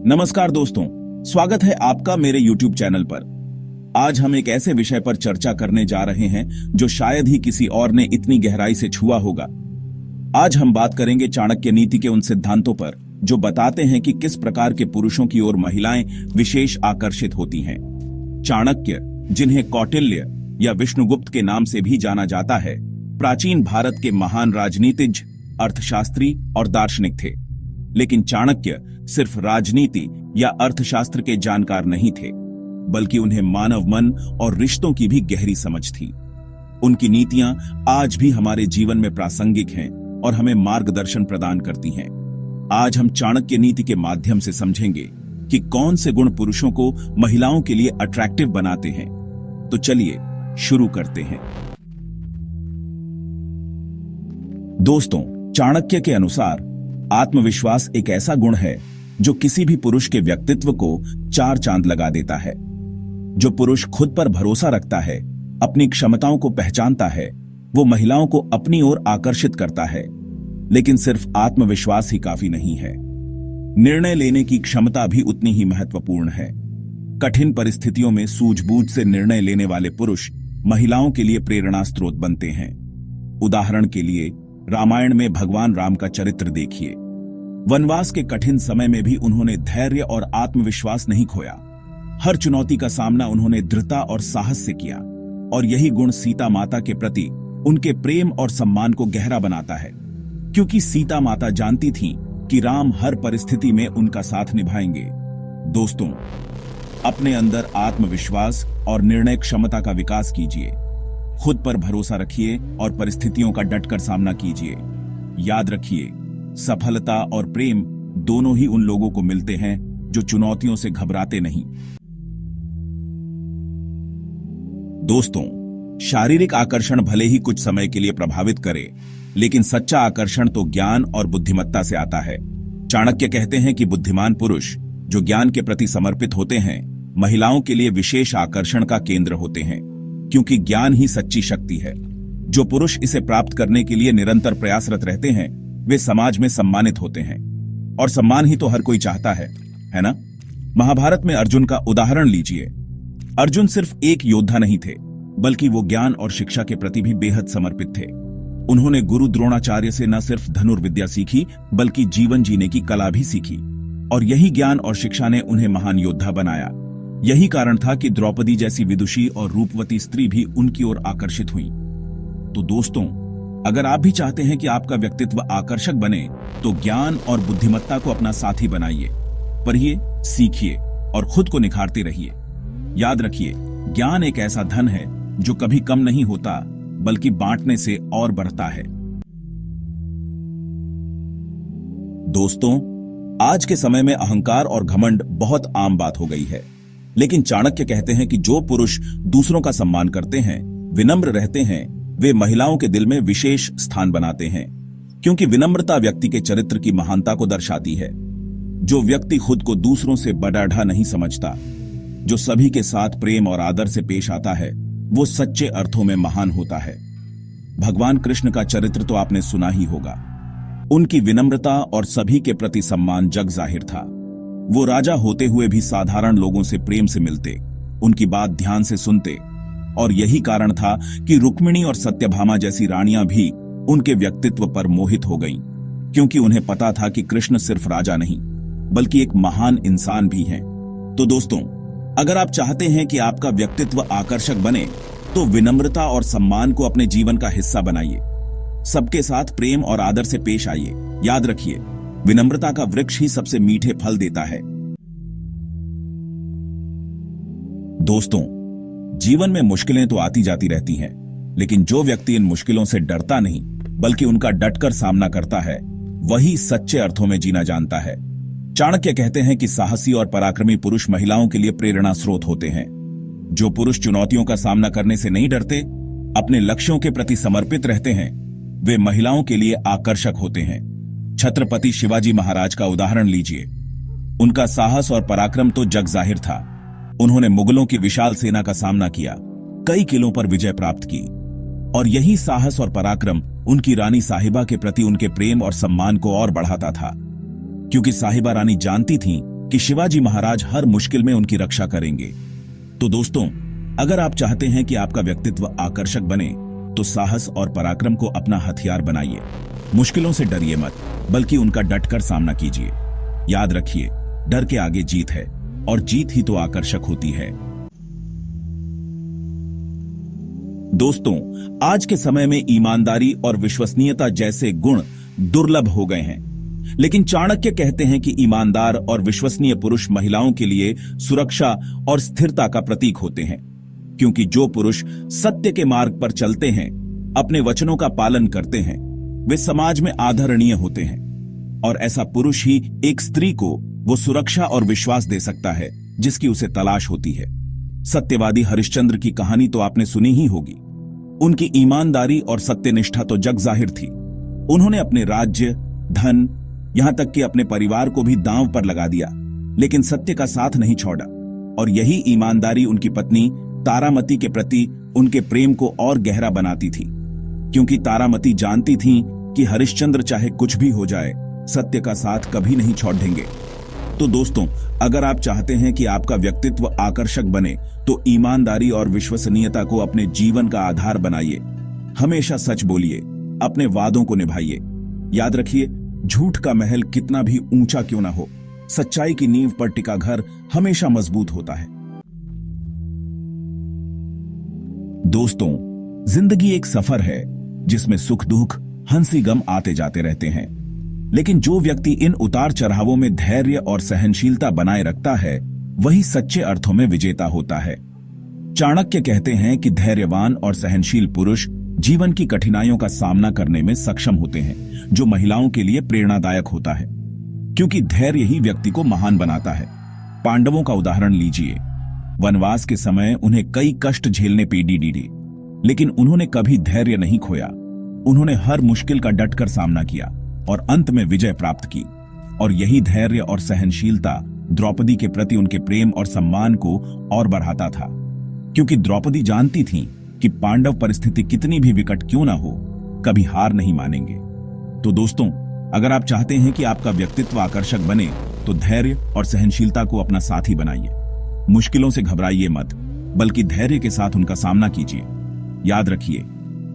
नमस्कार दोस्तों, स्वागत है आपका मेरे YouTube चैनल पर। आज हम एक ऐसे विषय पर चर्चा करने जा रहे हैं जो शायद ही किसी और ने इतनी गहराई से छुआ होगा। आज हम बात करेंगे चाणक्य नीति के उन सिद्धांतों पर जो बताते हैं कि किस प्रकार के पुरुषों की ओर महिलाएं विशेष आकर्षित होती हैं। चाणक्य, जिन्हें कौटिल्य या विष्णुगुप्त के नाम से भी जाना जाता है, प्राचीन भारत के महान राजनीतिज्ञ, अर्थशास्त्री और दार्शनिक थे। लेकिन चाणक्य सिर्फ राजनीति या अर्थशास्त्र के जानकार नहीं थे, बल्कि उन्हें मानव मन और रिश्तों की भी गहरी समझ थी। उनकी नीतियां आज भी हमारे जीवन में प्रासंगिक हैं और हमें मार्गदर्शन प्रदान करती हैं। आज हम चाणक्य नीति के माध्यम से समझेंगे कि कौन से गुण पुरुषों को महिलाओं के लिए अट्रैक्टिव बनाते हैं। तो चलिए शुरू करते हैं। दोस्तों, चाणक्य के अनुसार आत्मविश्वास एक ऐसा गुण है जो किसी भी पुरुष के व्यक्तित्व को 4 चांद लगा देता है। जो पुरुष खुद पर भरोसा रखता है, अपनी क्षमताओं को पहचानता है, वो महिलाओं को अपनी ओर आकर्षित करता है। लेकिन सिर्फ आत्मविश्वास ही काफी नहीं है, निर्णय लेने की क्षमता भी उतनी ही महत्वपूर्ण है। कठिन परिस्थितियों में सूझबूझ से निर्णय लेने वाले पुरुष महिलाओं के लिए प्रेरणा स्रोत बनते हैं। उदाहरण के लिए रामायण में भगवान राम का चरित्र देखिए। वनवास के कठिन समय में भी उन्होंने धैर्य और आत्मविश्वास नहीं खोया। हर चुनौती का सामना उन्होंने दृढ़ता और साहस से किया, और यही गुण सीता माता के प्रति उनके प्रेम और सम्मान को गहरा बनाता है। क्योंकि सीता माता जानती थीं कि राम हर परिस्थिति में उनका साथ निभाएंगे। दोस्तों, अपने अंदर आत्मविश्वास और निर्णय क्षमता का विकास कीजिए। खुद पर भरोसा रखिए और परिस्थितियों का डटकर सामना कीजिए। याद रखिए, सफलता और प्रेम दोनों ही उन लोगों को मिलते हैं जो चुनौतियों से घबराते नहीं। दोस्तों, शारीरिक आकर्षण भले ही कुछ समय के लिए प्रभावित करे, लेकिन सच्चा आकर्षण तो ज्ञान और बुद्धिमत्ता से आता है। चाणक्य कहते हैं कि बुद्धिमान पुरुष जो ज्ञान के प्रति समर्पित होते हैं, महिलाओं के लिए विशेष आकर्षण का केंद्र होते हैं, क्योंकि ज्ञान ही सच्ची शक्ति है। जो पुरुष इसे प्राप्त करने के लिए निरंतर प्रयासरत रहते हैं, वे समाज में सम्मानित होते हैं, और सम्मान ही तो हर कोई चाहता है ना? महाभारत में अर्जुन का उदाहरण लीजिए। अर्जुन सिर्फ एक योद्धा नहीं थे, बल्कि वो ज्ञान और शिक्षा के प्रति भी बेहद समर्पित थे। उन्होंने गुरु द्रोणाचार्य से न सिर्फ धनुर्विद्या सीखी, बल्कि जीवन जीने की कला भी सीखी, और यही ज्ञान और शिक्षा ने उन्हें महान योद्धा बनाया। यही कारण था कि द्रौपदी जैसी विदुषी और रूपवती स्त्री भी उनकी ओर आकर्षित हुई। तो दोस्तों, अगर आप भी चाहते हैं कि आपका व्यक्तित्व आकर्षक बने, तो ज्ञान और बुद्धिमत्ता को अपना साथी बनाइए। पढ़िए, सीखिए और खुद को निखारते रहिए। याद रखिए, ज्ञान एक ऐसा धन है जो कभी कम नहीं होता, बल्कि बांटने से और बढ़ता है। दोस्तों, आज के समय में अहंकार और घमंड बहुत आम बात हो गई है। लेकिन चाणक्य कहते हैं कि जो पुरुष दूसरों का सम्मान करते हैं, विनम्र रहते हैं, वे महिलाओं के दिल में विशेष स्थान बनाते हैं। क्योंकि विनम्रता व्यक्ति के चरित्र की महानता को दर्शाती है। जो व्यक्ति खुद को दूसरों से बड़ा नहीं समझता, जो सभी के साथ प्रेम और आदर से पेश आता है, वो सच्चे अर्थों में महान होता है। भगवान कृष्ण का चरित्र तो आपने सुना ही होगा। उनकी विनम्रता और सभी के प्रति सम्मान जग जाहिर था। वो राजा होते हुए भी साधारण लोगों से प्रेम से मिलते, उनकी बात ध्यान से सुनते, और यही कारण था कि रुक्मिणी और सत्यभामा जैसी रानियां भी उनके व्यक्तित्व पर मोहित हो गईं, क्योंकि उन्हें पता था कि कृष्ण सिर्फ राजा नहीं, बल्कि एक महान इंसान भी हैं। तो दोस्तों, अगर आप चाहते हैं कि आपका व्यक्तित्व आकर्षक बने, तो विनम्रता और सम्मान को अपने जीवन का हिस्सा बनाइए। सबके साथ प्रेम और आदर से पेश आइए। याद रखिए, विनम्रता का वृक्ष ही सबसे मीठे फल देता है। दोस्तों, जीवन में मुश्किलें तो आती जाती रहती हैं, लेकिन जो व्यक्ति इन मुश्किलों से डरता नहीं, बल्कि उनका डटकर सामना करता है, वही सच्चे अर्थों में जीना जानता है। चाणक्य कहते हैं कि साहसी और पराक्रमी पुरुष महिलाओं के लिए प्रेरणा स्रोत होते हैं। जो पुरुष चुनौतियों का सामना करने से नहीं डरते, अपने लक्ष्यों के प्रति समर्पित रहते हैं, वे महिलाओं के लिए आकर्षक होते हैं। छत्रपति शिवाजी महाराज का उदाहरण लीजिए। उनका साहस और पराक्रम तो जग जाहिर था। उन्होंने मुगलों की विशाल सेना का सामना किया, कई किलों पर विजय प्राप्त की, और यही साहस और पराक्रम उनकी रानी साहिबा के प्रति उनके प्रेम और सम्मान को और बढ़ाता था। क्योंकि साहिबा रानी जानती थीं कि शिवाजी महाराज हर मुश्किल में उनकी रक्षा करेंगे। तो दोस्तों, अगर आप चाहते हैं कि आपका व्यक्तित्व आकर्षक बने तो साहस और पराक्रम को अपना हथियार बनाइए। मुश्किलों से डरिए मत, बल्कि उनका डटकर सामना कीजिए। याद रखिए, डर के आगे जीत है और जीत ही तो आकर्षक होती है। दोस्तों, आज के समय में ईमानदारी और विश्वसनीयता जैसे गुण दुर्लभ हो गए हैं, लेकिन चाणक्य कहते हैं कि ईमानदार और विश्वसनीय पुरुष महिलाओं के लिए सुरक्षा और स्थिरता का प्रतीक होते हैं, क्योंकि जो पुरुष सत्य के मार्ग पर चलते हैं, अपने वचनों का पालन करते हैं, वे समाज में आदरणीय होते हैं। और ऐसा पुरुष ही एक स्त्री को वो सुरक्षा और विश्वास दे सकता है जिसकी उसे तलाश होती है। सत्यवादी हरिश्चंद्र की कहानी तो आपने सुनी ही होगी। उनकी ईमानदारी और सत्यनिष्ठा तो जग जाहिर थी। उन्होंने अपने राज्य, धन, यहां तक कि अपने परिवार को भी दांव पर लगा दिया, लेकिन सत्य का साथ नहीं छोड़ा। और यही ईमानदारी उनकी पत्नी तारामती के प्रति उनके प्रेम को और गहरा बनाती थी, क्योंकि तारामती जानती थीं कि हरिश्चंद्र चाहे कुछ भी हो जाए, सत्य का साथ कभी नहीं छोड़ देंगे। तो दोस्तों, अगर आप चाहते हैं कि आपका व्यक्तित्व आकर्षक बने तो ईमानदारी और विश्वसनीयता को अपने जीवन का आधार बनाइए। हमेशा सच बोलिए, अपने वादों को निभाइए। याद रखिए, झूठ का महल कितना भी ऊंचा क्यों ना हो, सच्चाई की नींव पर टिका घर हमेशा मजबूत होता है। दोस्तों, जिंदगी एक सफर है जिसमें सुख दुख, हंसी गम आते जाते रहते हैं, लेकिन जो व्यक्ति इन उतार चढ़ावों में धैर्य और सहनशीलता बनाए रखता है, वही सच्चे अर्थों में विजेता होता है। चाणक्य कहते हैं कि धैर्यवान और सहनशील पुरुष जीवन की कठिनाइयों का सामना करने में सक्षम होते हैं, जो महिलाओं के लिए प्रेरणादायक होता है, क्योंकि धैर्य ही व्यक्ति को महान बनाता है। पांडवों का उदाहरण लीजिए। वनवास के समय उन्हें कई कष्ट झेलने पड़े, लेकिन उन्होंने कभी धैर्य नहीं खोया। उन्होंने हर मुश्किल का डटकर सामना किया और अंत में विजय प्राप्त की। और यही धैर्य और सहनशीलता द्रौपदी के प्रति उनके प्रेम और सम्मान को और बढ़ाता था, क्योंकि द्रौपदी जानती थीं कि पांडव परिस्थिति कितनी भी विकट क्यों ना हो, कभी हार नहीं मानेंगे। तो दोस्तों, अगर आप चाहते हैं कि आपका व्यक्तित्व आकर्षक बने तो धैर्य और सहनशीलता को अपना साथी बनाइए। मुश्किलों से घबराइए मत, बल्कि धैर्य के साथ उनका सामना कीजिए। याद रखिए,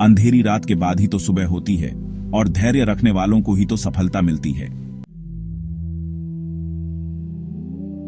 अंधेरी रात के बाद ही तो सुबह होती है, और धैर्य रखने वालों को ही तो सफलता मिलती है।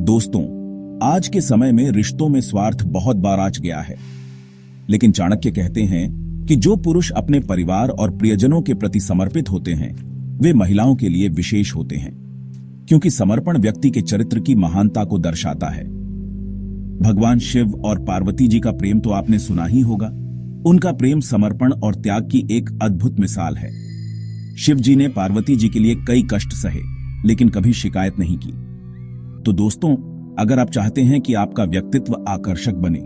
दोस्तों, आज के समय में रिश्तों में स्वार्थ बहुत बार आच गया है, लेकिन चाणक्य कहते हैं कि जो पुरुष अपने परिवार और प्रियजनों के प्रति समर्पित होते हैं, वे महिलाओं के लिए विशेष होते हैं, क्योंकि समर्पण व्यक्ति के चरित्र की महानता को दर्शाता है। भगवान शिव और पार्वती जी का प्रेम तो आपने सुना ही होगा। उनका प्रेम समर्पण और त्याग की एक अद्भुत मिसाल है। शिव जी ने पार्वती जी के लिए कई कष्ट सहे, लेकिन कभी शिकायत नहीं की। तो दोस्तों, अगर आप चाहते हैं कि आपका व्यक्तित्व आकर्षक बने,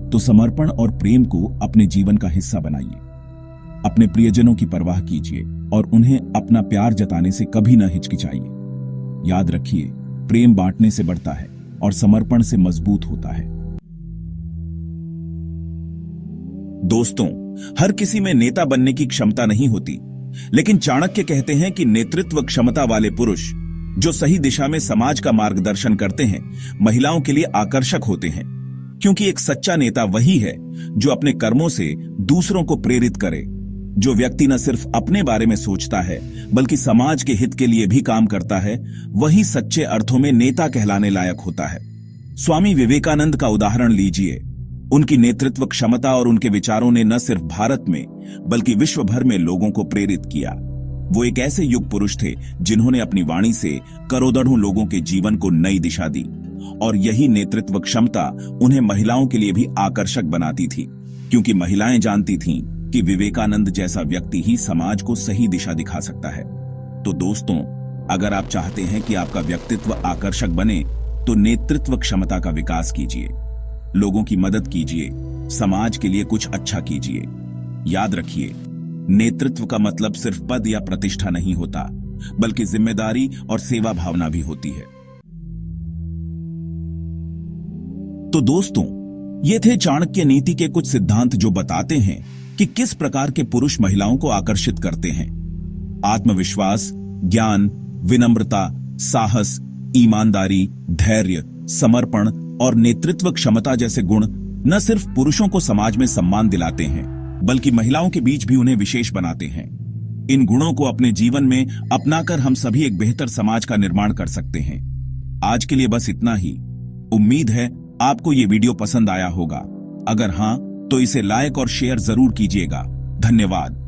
तो समर्पण और प्रेम को अपने जीवन का हिस्सा बनाइए। अपने प्रियजनों की परवाह कीजिए और उन्हें अपना प्यार जताने से कभी न हिचकिचाइए। याद रखिए, प्रेम बांटने से बढ़ता है और समर्पण से मजबूत होता है। दोस्तों, हर किसी में नेता बनने की क्षमता नहीं होती, लेकिन चाणक्य कहते हैं कि नेतृत्व क्षमता वाले पुरुष जो सही दिशा में समाज का मार्गदर्शन करते हैं, महिलाओं के लिए आकर्षक होते हैं, क्योंकि एक सच्चा नेता वही है जो अपने कर्मों से दूसरों को प्रेरित करे। जो व्यक्ति न सिर्फ अपने बारे में सोचता है, बल्कि समाज के हित के लिए भी काम करता है, वही सच्चे अर्थों में नेता कहलाने लायक होता है। स्वामी विवेकानंद का उदाहरण लीजिए। उनकी नेतृत्व क्षमता और उनके विचारों ने न सिर्फ भारत में, बल्कि विश्व भर में लोगों को प्रेरित किया। वो एक ऐसे युग पुरुष थे जिन्होंने अपनी वाणी से करोड़ों लोगों के जीवन को नई दिशा दी, और यही नेतृत्व क्षमता उन्हें महिलाओं के लिए भी आकर्षक बनाती थी, क्योंकि महिलाएं जानती थीं कि विवेकानंद जैसा व्यक्ति ही समाज को सही दिशा दिखा सकता है। तो दोस्तों, अगर आप चाहते हैं कि आपका व्यक्तित्व आकर्षक बने, तो नेतृत्व क्षमता का विकास कीजिए, लोगों की मदद कीजिए, समाज के लिए कुछ अच्छा कीजिए। याद रखिए, नेतृत्व का मतलब सिर्फ पद या प्रतिष्ठा नहीं होता, बल्कि जिम्मेदारी और सेवा भावना भी होती है। तो दोस्तों, ये थे चाणक्य नीति के कुछ सिद्धांत जो बताते हैं कि किस प्रकार के पुरुष महिलाओं को आकर्षित करते हैं। आत्मविश्वास, ज्ञान, विनम्रता, साहस, ईमानदारी, धैर्य, समर्पण और नेतृत्व क्षमता जैसे गुण न सिर्फ पुरुषों को समाज में सम्मान दिलाते हैं, बल्कि महिलाओं के बीच भी उन्हें विशेष बनाते हैं। इन गुणों को अपने जीवन में अपनाकर हम सभी एक बेहतर समाज का निर्माण कर सकते हैं। आज के लिए बस इतना ही। उम्मीद है आपको ये वीडियो पसंद आया होगा। अगर हाँ, तो इसे लाइक और शेयर जरूर कीजिएगा। धन्यवाद।